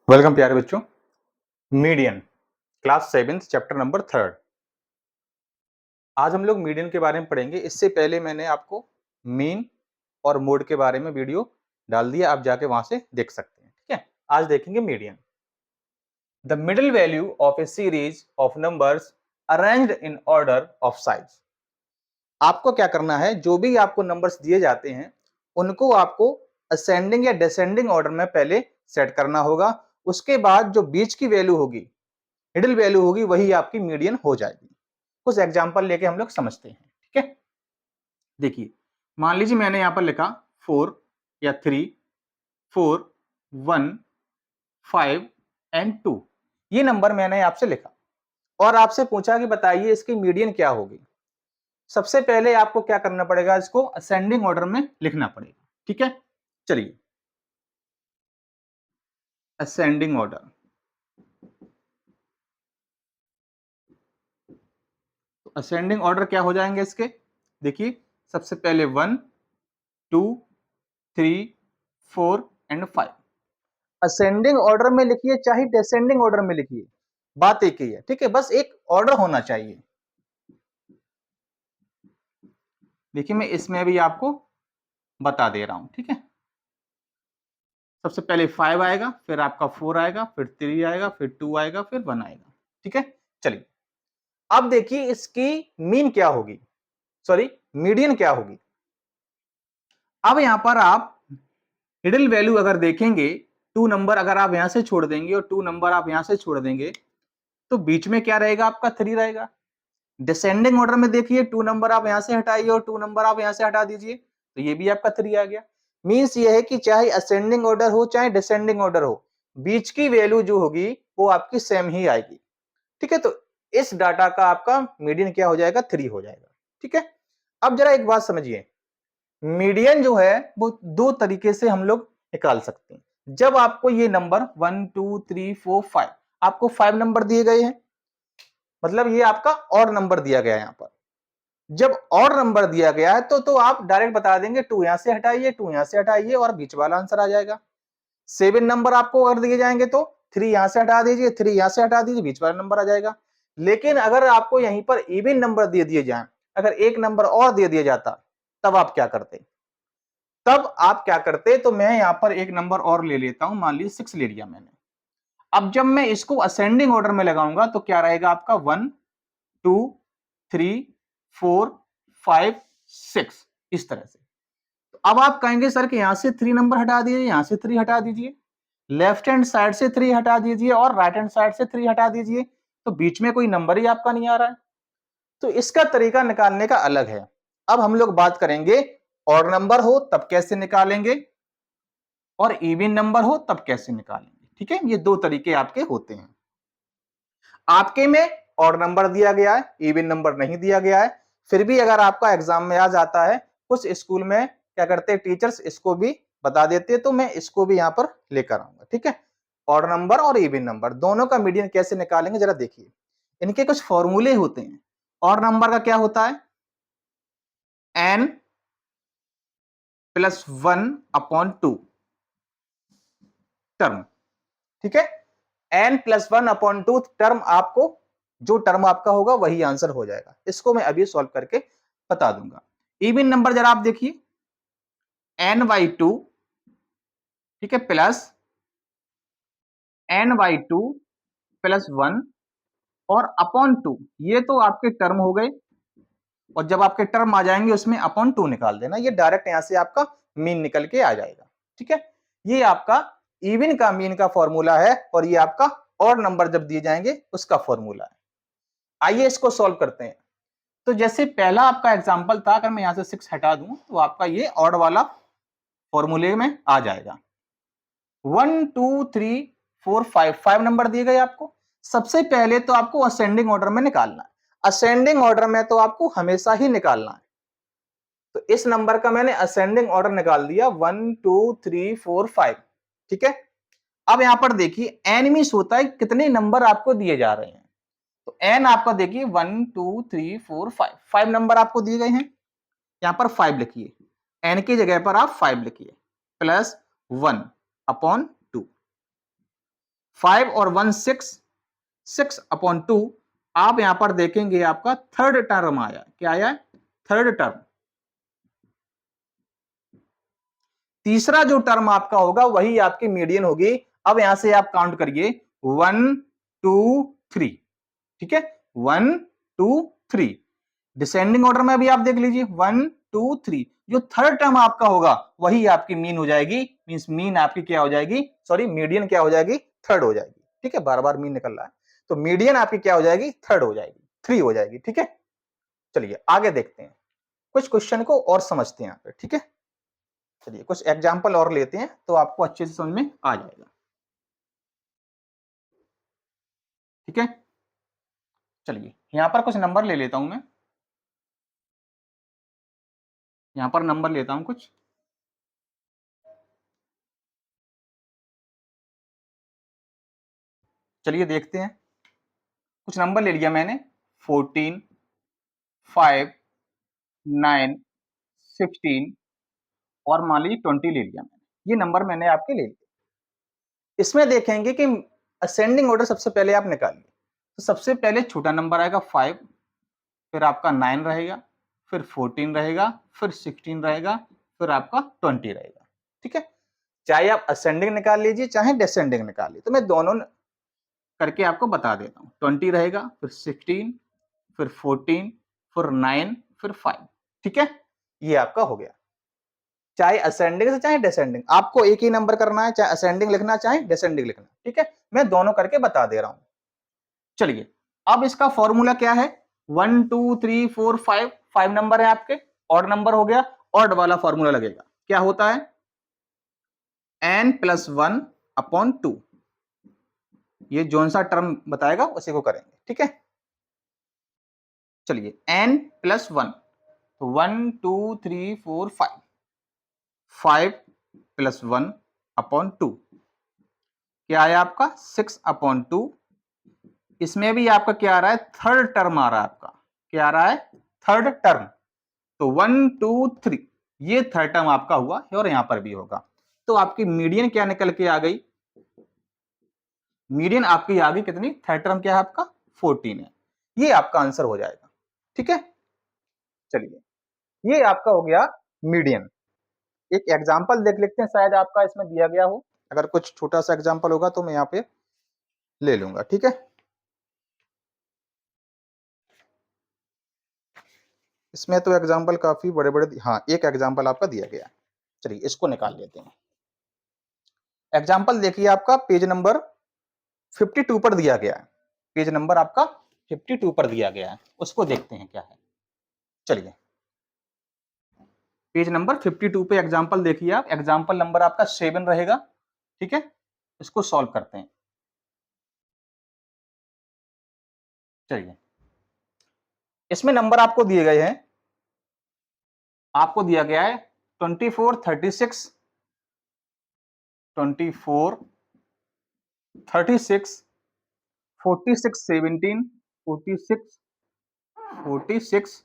Welcome प्यारे बच्चों। Median class 7 chapter number 3। आज हम लोग मीडियन के बारे में पढ़ेंगे। इससे पहले मैंने आपको मीन और मोड के बारे में वीडियो डाल दिया, आप जाके वहां से देख सकते हैं। ठीक है, आज देखेंगे median. The middle value of A series of numbers arranged in order of size. आपको क्या करना है, जो भी आपको नंबर्स दिए जाते हैं उनको आपको असेंडिंग या डिसेंडिंग ऑर्डर में पहले सेट करना होगा। उसके बाद जो बीच की वैल्यू होगी, मिडिल वैल्यू होगी, वही आपकी मीडियन हो जाएगी। कुछ एग्जांपल लेके हम लोग समझते हैं। ठीक है, देखिए मान लीजिए मैंने यहां पर लिखा 4 या 3, 4, 1, 5 एंड 2। ये नंबर मैंने आपसे लिखा और आपसे पूछा कि बताइए इसकी मीडियन क्या होगी। सबसे पहले आपको क्या करना पड़ेगा, इसको असेंडिंग ऑर्डर में लिखना पड़ेगा। ठीक है, चलिए असेंडिंग ऑर्डर। तो असेंडिंग ऑर्डर क्या हो जाएंगे इसके, देखिए सबसे पहले 1, 2, 3, 4 एंड 5। असेंडिंग ऑर्डर में लिखिए चाहे डिसेंडिंग ऑर्डर में लिखिए, बात एक ही है। ठीक है, बस एक ऑर्डर होना चाहिए। देखिए मैं इसमें भी आपको बता दे रहा हूं। ठीक है, सबसे पहले 5 आएगा, फिर आपका 4 आएगा, फिर 3 आएगा, फिर 2 आएगा, फिर 1 आएगा। ठीक है, चलिए अब देखिए इसकी मीन क्या होगी, सॉरी मीडियन क्या होगी। अब यहां पर आप मिडिल वैल्यू अगर देखेंगे, 2 नंबर अगर आप यहां से छोड़ देंगे और 2 नंबर आप यहां से छोड़ देंगे, तो बीच में क्या रहेगा, आपका 3 रहेगा। डिसेंडिंग ऑर्डर में देखिए 2 नंबर आप यहां से हटाइए और 2 नंबर आप यहां से हटा दीजिए, तो ये भी आपका 3 आ गया। मींस ये है कि चाहे असेंडिंग ऑर्डर हो चाहे डिसेंडिंग ऑर्डर हो, बीच की वैल्यू जो होगी वो आपकी सेम ही आएगी। ठीक है, तो इस डाटा का आपका मीडियन क्या हो जाएगा, 3 हो जाएगा। ठीक है, अब जरा एक बात समझिए, मीडियन जो है वो दो तरीके से हम लोग निकाल सकते हैं। जब आपको ये नंबर 1 2 3 4 5, आपको 5 नंबर दिए गए हैं, मतलब ये आपका और नंबर दिया गया है। यहां पर जब और नंबर दिया गया है तो आप डायरेक्ट बता देंगे 2 यहां से हटाइए, 2 यहां से हटाइए और बीच वाला आंसर आ जाएगा। 7 नंबर आपको अगर दिए जाएंगे तो 3 यहां से हटा दीजिए, 3 यहां से हटा दीजिए, बीच वाला नंबर आ जाएगा। लेकिन अगर आपको यहीं पर इवन नंबर दे दिए जाए, अगर एक नंबर और दे दिया जाता, तब आप क्या करते, तो मैं यहां पर एक नंबर और ले लेता हूं, मान लीजिए 6 ले लिया मैंने। अब जब मैं इसको असेंडिंग ऑर्डर में लगाऊंगा तो क्या रहेगा आपका 1 2 3 4 5 6, इस तरह से। तो अब आप कहेंगे सर कि यहां से 3 नंबर हटा दीजिए, यहां से 3 हटा दीजिए, लेफ्ट हैंड साइड से 3 हटा दीजिए और राइट हैंड साइड से 3 हटा दीजिए, तो बीच में कोई नंबर ही आपका नहीं आ रहा है। तो इसका तरीका निकालने का अलग है। अब हम लोग बात करेंगे ऑड नंबर हो तब कैसे निकालेंगे और इवन नंबर हो तब कैसे निकालेंगे। ठीक है, ये दो तरीके आपके होते हैं। आपके में ऑड नंबर दिया गया है, इवन नंबर नहीं दिया गया है, फिर भी अगर आपका एग्जाम में आ जाता है, कुछ स्कूल में क्या करते हैं टीचर्स इसको भी बता देते हैं, तो मैं इसको भी यहां पर लेकर आऊंगा। ठीक है, ऑड नंबर और इवन नंबर दोनों का मीडियन कैसे निकालेंगे जरा देखिए। इनके कुछ फॉर्मूले होते हैं। ऑड नंबर का क्या होता है, n प्लस 1/2 टर्म। ठीक है, n+1/2 टर्म, आपको जो टर्म आपका होगा वही आंसर हो जाएगा। इसको मैं अभी सॉल्व करके बता दूंगा। इवन नंबर जरा आप देखिए, n/2, ठीक है, प्लस n/2 प्लस 1 और अपॉन 2, ये तो आपके टर्म हो गए। और जब आपके टर्म आ जाएंगे उसमें अपॉन 2 निकाल देना, ये डायरेक्ट यहां से आपका मीन निकल के आ जाएगा। ठीक है, ये आपका इवन का मीन का फॉर्मूला है और ये आपका और नंबर जब दिए जाएंगे उसका फॉर्मूला है। आइए इसको सॉल्व करते हैं। तो जैसे पहला आपका एग्जांपल था, अगर मैं यहां से 6 हटा दूं तो आपका ये ऑड वाला फॉर्मूले में आ जाएगा। 1 2 3 4 5, 5 नंबर दिए गए आपको। सबसे पहले तो आपको असेंडिंग ऑर्डर में निकालना है। असेंडिंग ऑर्डर में तो आपको हमेशा ही निकालना है। तो इस नंबर का मैंने असेंडिंग ऑर्डर निकाल दिया, 1 2 3 4 5। ठीक है, अब यहां पर देखिए एन मींस होता है कितने नंबर आपको दिए जा रहे हैं। तो एन आपका देखिए 1 2 3 4 5, 5 नंबर आपको दिए गए हैं, यहां पर 5 लिखिए, एन की जगह पर आप 5 लिखिए, प्लस 1/2। 5 और 1 6, 6/2 आप यहां पर देखेंगे आपका थर्ड टर्म आया। क्या आया? Third term. तीसरा जो टर्म आपका होगा वही आपकी मीडियन होगी। अब यहां से आप काउंट करिए 1 2 3, ठीक है, 1 2 3। डिसेंडिंग ऑर्डर में भी आप देख लीजिए 1 2 3। जो थर्ड टर्म आपका होगा वही आपकी मीन हो जाएगी। मींस मीन आपकी क्या हो जाएगी, सॉरी मीडियन क्या हो जाएगी, थर्ड हो जाएगी। ठीक है, बार बार मीन निकल रहा है, तो मीडियन आपकी क्या हो जाएगी, थर्ड हो जाएगी, 3 हो जाएगी। ठीक है, चलिए आगे देखते हैं, कुछ क्वेश्चन को और समझते हैं यहाँ पे। ठीक है, चलिए कुछ एग्जाम्पल और लेते हैं तो आपको अच्छे से समझ में आ जाएगा। ठीक है, चलिए यहां पर कुछ नंबर ले लेता हूं मैं, यहां पर नंबर लेता हूं कुछ। चलिए देखते हैं, कुछ नंबर ले लिया मैंने 14 5 9 16 और मान लीजिए 20 ले लिया मैंने। ये नंबर मैंने आपके ले लिए। इसमें देखेंगे कि असेंडिंग ऑर्डर सबसे पहले आप निकालिए, तो सबसे पहले छोटा नंबर आएगा 5, फिर आपका 9 रहेगा, फिर 14 रहेगा, फिर 16 रहेगा, फिर आपका 20 रहेगा। ठीक है, चाहे आप असेंडिंग निकाल लीजिए चाहे डिसेंडिंग निकालिए, तो मैं दोनों करके आपको बता देता हूं। 20 रहेगा, फिर 16, फिर 14, फिर 9, फिर 5। ठीक है, ये आपका हो गया। चाहे असेंडिंग से चाहे डिसेंडिंग, आपको एक ही नंबर करना है, चाहे असेंडिंग लिखना चाहे डिसेंडिंग लिखना। ठीक है, मैं दोनों करके बता दे रहा हूं। चलिए अब इसका फॉर्मूला क्या है, 1 2 3 4 5, 5 नंबर है आपके, ऑड नंबर हो गया, ऑड वाला फॉर्मूला लगेगा। क्या होता है, n+1/2। ये जोन सा टर्म बताएगा उसी को करेंगे। ठीक है, चलिए n+1, तो 1 2 3 4 5, 5+1/2 क्या आया आपका 6/2। इसमें भी आपका क्या आ रहा है, थर्ड टर्म आ रहा है आपका। क्या आ रहा है, थर्ड टर्म। तो 1 2 3 ये थर्ड टर्म आपका हुआ है और यहां पर भी होगा। तो आपकी मीडियन क्या निकल के आ गई, मीडियन आपकी आ गई कितनी, थर्ड टर्म क्या है आपका 14 है। ये आपका आंसर हो जाएगा। ठीक है, चलिए ये आपका हो गया मीडियन। एक एग्जांपल देख लेते हैं, शायद आपका इसमें दिया गया हो। अगर कुछ छोटा सा एग्जांपल होगा तो मैं यहाँ पे ले लूंगा। ठीक है, इसमें तो एग्जांपल काफी बड़े बड़े, हाँ एक एग्जांपल आपका दिया गया है। चलिए इसको निकाल लेते हैं। एग्जांपल देखिए आपका पेज नंबर 52 पर दिया गया है। पेज नंबर आपका 52 पर दिया गया है, उसको देखते हैं क्या है। चलिए पेज नंबर 52 पे एग्जांपल देखिए आप, एग्जांपल नंबर आपका 7 रहेगा। ठीक है, इसको सॉल्व करते हैं। चलिए इसमें नंबर आपको दिए गए हैं, आपको दिया गया है 24 36 24 36 46 17 46 46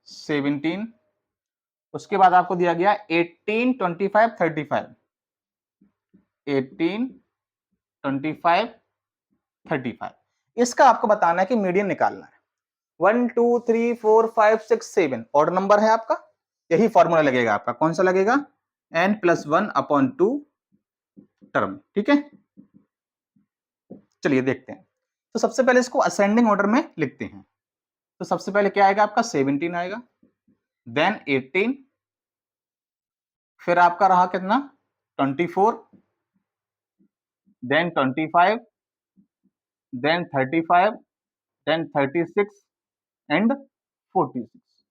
17। उसके बाद आपको दिया गया 18 25 35 18 25 35। इसका आपको बताना है कि मीडियन निकालना है। 1 2 3 4 5 6 7 ऑर्डर नंबर है आपका, यही फॉर्मूला लगेगा आपका। कौन सा लगेगा, n+1/2 टर्म। ठीक है, चलिए देखते हैं। तो सबसे पहले इसको असेंडिंग ऑर्डर में लिखते हैं। तो सबसे पहले क्या आएगा आपका 17 आएगा, देन 18, फिर आपका रहा कितना 24, देन 25, देन 35, देन 36 एंड 46।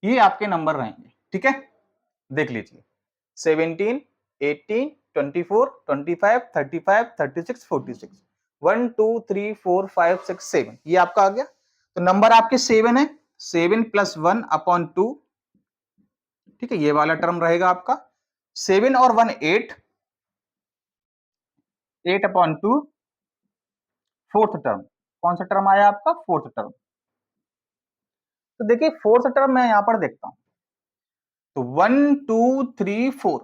ये आपके नंबर रहेंगे। ठीक है, देख लीजिए 17 18 24 25 35 36 46, 1 2 3 4 5 6 7 ये आपका आ गया। तो नंबर आपके 7 है, 7+1/2। ठीक है, ये वाला टर्म रहेगा आपका। 7 और 1 8, 8/2 फोर्थ टर्म। कौन सा टर्म आया आपका, फोर्थ टर्म। तो देखिए फोर्थ टर्म मैं यहां पर देखता हूं, तो 1 2 3 4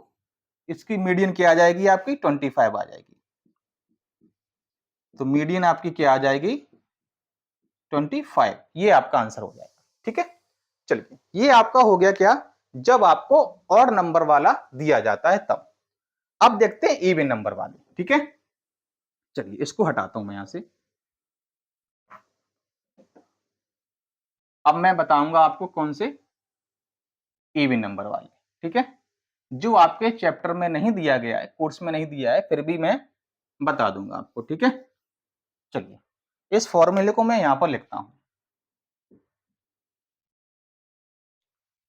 इसकी मीडियन क्या आ जाएगी आपकी 25 आ जाएगी। तो मीडियन आपकी क्या आ जाएगी 25। ये आपका आंसर हो जाएगा। ठीक है, चलिए ये आपका हो गया क्या, जब आपको ऑड नंबर वाला दिया जाता है तब। अब देखते हैं इवन नंबर वाले। ठीक है, चलिए इसको हटाता हूं मैं यहां से। अब मैं बताऊंगा आपको कौन से इवन नंबर वाले। ठीक है, जो आपके चैप्टर में नहीं दिया गया है, कोर्स में नहीं दिया है, फिर भी मैं बता दूंगा आपको। ठीक है, चलिए इस फॉर्मूले को मैं यहां पर लिखता हूं।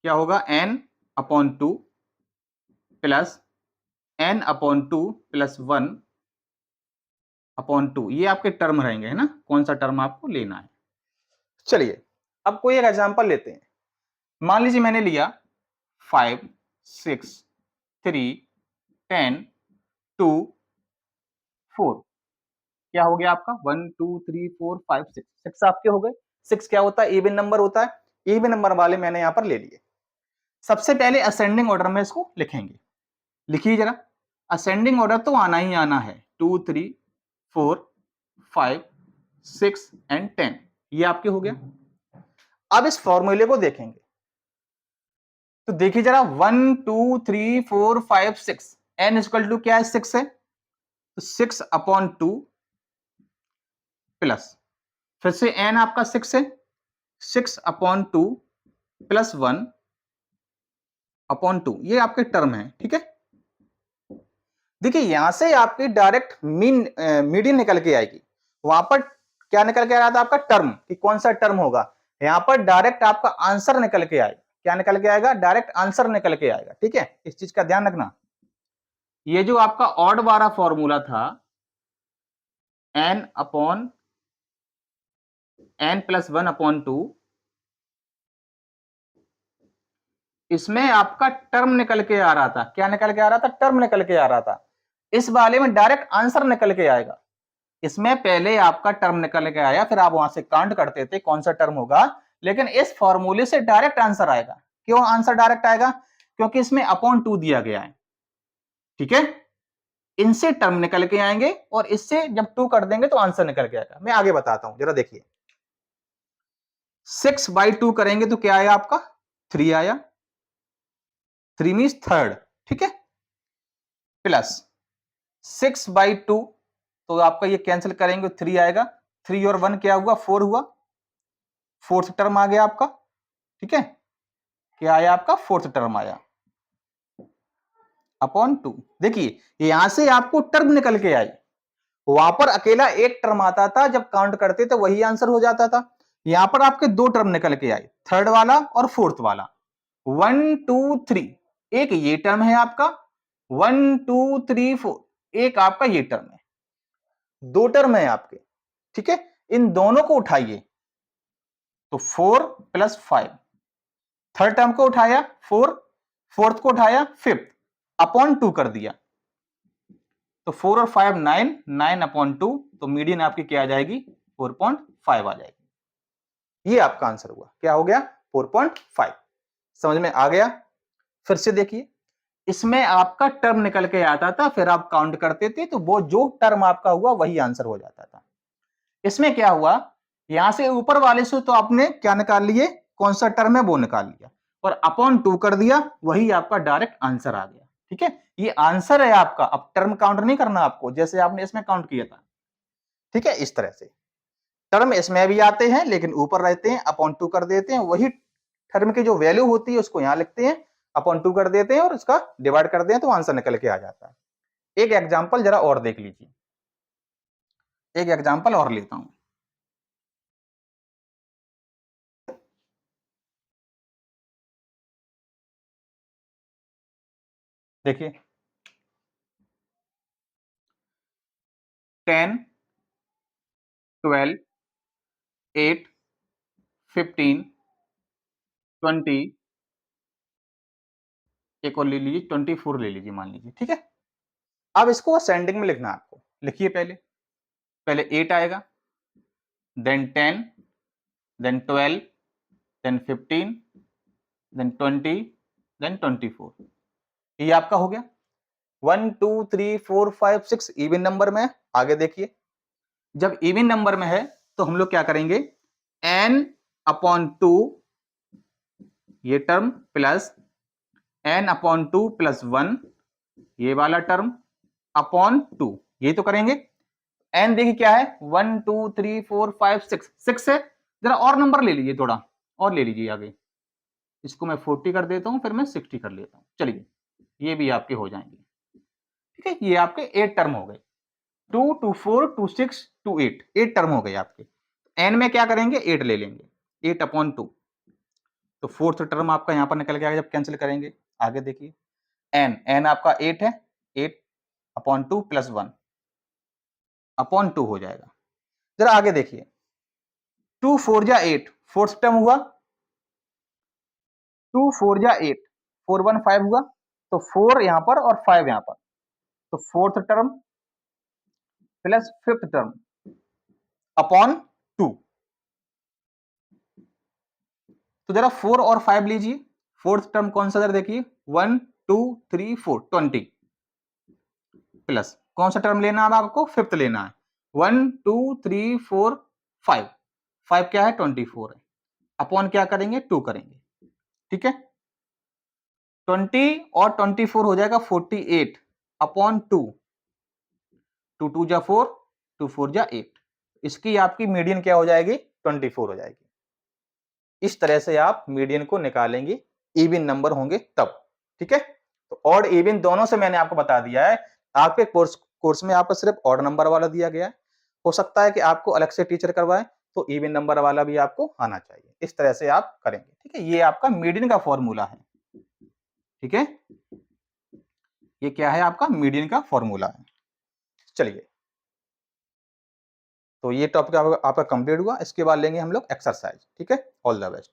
क्या होगा, n/2 प्लस n/2 प्लस 1/2। ये आपके टर्म रहेंगे, है ना, कौन सा टर्म आपको लेना है। चलिए अब कोई एक एग्जांपल लेते हैं। मान लीजिए मैंने लिया 5, 6, 3, 10, 2, 4। क्या हो गया आपका 1 2 3 4 5 6, 6 आपके हो गए। 6 क्या होता है, इवन नंबर होता है। इवन नंबर वाले मैंने यहां पर ले लिए। सबसे पहले असेंडिंग ऑर्डर में इसको लिखेंगे। लिखिए जरा, असेंडिंग ऑर्डर तो आना ही आना है, 2 3 4 5 6 एंड 10। ये आपके हो गया। अब इस फॉर्मूले को देखेंगे तो देखिए जरा, 1 2 3 4 5 6, n इक्वल टू क्या है, 6 है, तो 6/2 प्लस, फिर से n आपका 6 है, 6/2 प्लस 1/2। ये आपके टर्म है। ठीक है, देखिए यहां से आपकी डायरेक्ट मीडियन निकल के आएगी। वहां पर क्या निकल के आ रहा था आपका टर्म, कि कौन सा टर्म होगा। यहां पर डायरेक्ट आपका आंसर निकल के आएगा। क्या निकल के आएगा, डायरेक्ट आंसर निकल के आएगा। ठीक है, इस चीज का ध्यान रखना। ये जो आपका ऑड वाला फॉर्मूला था, n/n+1/2, इसमें आपका टर्म निकल के आ रहा था। क्या निकल के आ रहा था, टर्म निकल के आ रहा था। इस वाले में डायरेक्ट आंसर निकल के आएगा। इसमें पहले आपका टर्म निकल के आया, फिर आप वहां से काउंट करते थे कौन सा टर्म होगा, लेकिन इस फॉर्मूले से डायरेक्ट आंसर आएगा। क्यों आंसर डायरेक्ट आएगा, क्योंकि इसमें अपॉन 2 दिया गया है। ठीक है, इनसे टर्म निकल के आएंगे और इससे जब 2 कर देंगे तो आंसर निकल के आएगा। मैं आगे बताता हूं, जरा देखिए। 6/2 करेंगे तो क्या आया आपका, 3 आया। 3 मीन्स थर्ड। ठीक है, प्लस 6/2, तो आपका ये कैंसिल करेंगे 3 आएगा। 3 और 1 क्या हुआ, 4 हुआ। फोर्थ टर्म आ गया आपका। ठीक है, क्या आया आपका, फोर्थ टर्म आया अपॉन 2। देखिए यहां से आपको टर्म निकल के आई। वहां पर अकेला एक टर्म आता था, जब काउंट करते तो वही आंसर हो जाता था। यहां पर आपके 2 टर्म निकल के आए, थर्ड वाला और फोर्थ वाला। 1 2 3, एक ये टर्म है आपका, 1 2 3 4, एक आपका ये टर्म है। 2 टर्म है आपके। ठीक है, इन दोनों को उठाइए तो 4 + 5, थर्ड टर्म को उठाया 4, फोर्थ को उठाया 5th, अपॉन 2 कर दिया। तो 4 और 5 9, 9/2, तो मीडियन आपकी क्या आ जाएगी, 4.5 आ जाएगी। ये आपका आंसर हुआ। क्या हो गया, 4.5। समझ में आ गया। फिर से देखिए, इसमें आपका टर्म निकल के आता था, फिर आप काउंट करते थे तो वो जो टर्म आपका हुआ वही आंसर हो जाता था। इसमें क्या हुआ, यहां से ऊपर वाले से तो आपने क्या निकाल लिए, कौन सा टर्म है वो निकाल लिया, और अपॉन 2 कर दिया, वही आपका डायरेक्ट आंसर आ गया। ठीक है, ये आंसर है आपका। अब टर्म काउंट नहीं करना आपको, जैसे आपने इसमें काउंट किया था। ठीक है, इस तरह से टर्म इसमें भी आते हैं लेकिन ऊपर रहते हैं, अपॉन 2 कर देते हैं, वही टर्म की जो वैल्यू होती है उसको यहां लिखते हैं, अपॉन 2 कर देते हैं और उसका डिवाइड कर देते हैं तो आंसर निकल के आ जाता है। एक एग्जांपल जरा और देख लीजिए, एक एग्जांपल और लेता हूं। देखिए 10 12 8 15 20, एक और ले लीजिए 24 ले लीजिए मान लीजिए। ठीक है, अब इसको असेंडिंग में लिखना है आपको। लिखिए, पहले पहले 8 आएगा, then 10, then 12, then 15, then 20, then 24। ये आपका हो गया। 1 2 3 4 5 6 इवन नंबर में है। आगे देखिए, जब इवन नंबर में है तो हम लोग क्या करेंगे, n अपॉन 2 ये term plus n upon 2 plus 1 ये वाला टर्म अपॉन 2 ये तो करेंगे। n देखिए क्या है, 1 2 3 4 5 6 6 है। जरा और नंबर ले लीजिए, थोड़ा और ले लीजिए आगे, इसको मैं 40 कर देता हूं, फिर मैं 60 कर लेता हूं। चलिए ये भी आपके हो जाएंगे। ठीक है, ये आपके 8 टर्म हो गए, 2 2 4 2 6 2 8 8 टर्म हो गए आपके। n में क्या करेंगे, 8 ले लेंगे, 8 अपॉन 2, तो फोर्थ टर्म आपका यहां पर निकल के आएगा जब कैंसिल करेंगे। आगे देखिए, n आपका 8 है, 8 अपॉन 2 प्लस 1 अपॉन 2 हो जाएगा। जरा आगे देखिए, 2 4 जा 8 फोर्थ टर्म हुआ, 2 4 जा 8 4 1 5 हुआ, तो 4 यहां पर और 5 यहां पर, तो fourth term plus fifth term upon 2। तो जरा 4 और 5 लीजिए, फोर्थ टर्म कौन सा, जरा देखिए 1 2 3 4 20 प्लस कौन सा टर्म लेना है आपको, फिफ्थ लेना है, 1 2 3 4 5 5 क्या है 24 है, अपॉन क्या करेंगे 2 करेंगे। ठीक है, 20 और 24 हो जाएगा 48 अपॉन 2, 2 2 जा 4 2 4 जा 8, इसकी आपकी मीडियन क्या हो जाएगी 24 हो जाएगी। इस तरह से आप मीडियन को निकालेंगे, इवन नंबर होंगे तब। ठीक है, तो ऑड इवन दोनों से मैंने आपको बता दिया है। आपके कोर्स में आपको सिर्फ ऑड नंबर वाला दिया गया है, हो सकता है कि आपको अलग से टीचर करवाए तो इवन नंबर वाला भी आपको आना चाहिए। इस तरह से आप करेंगे। ठीक है, ये आपका मीडियन का फॉर्मूला है। ठीक है, ये क्या है आपका मीडियन का फॉर्मूला है। चलिए, तो ये टॉपिक आपका कंप्लीट हुआ। इसके बाद लेंगे हम लोग एक्सरसाइज। ठीक है, ऑल द बेस्ट।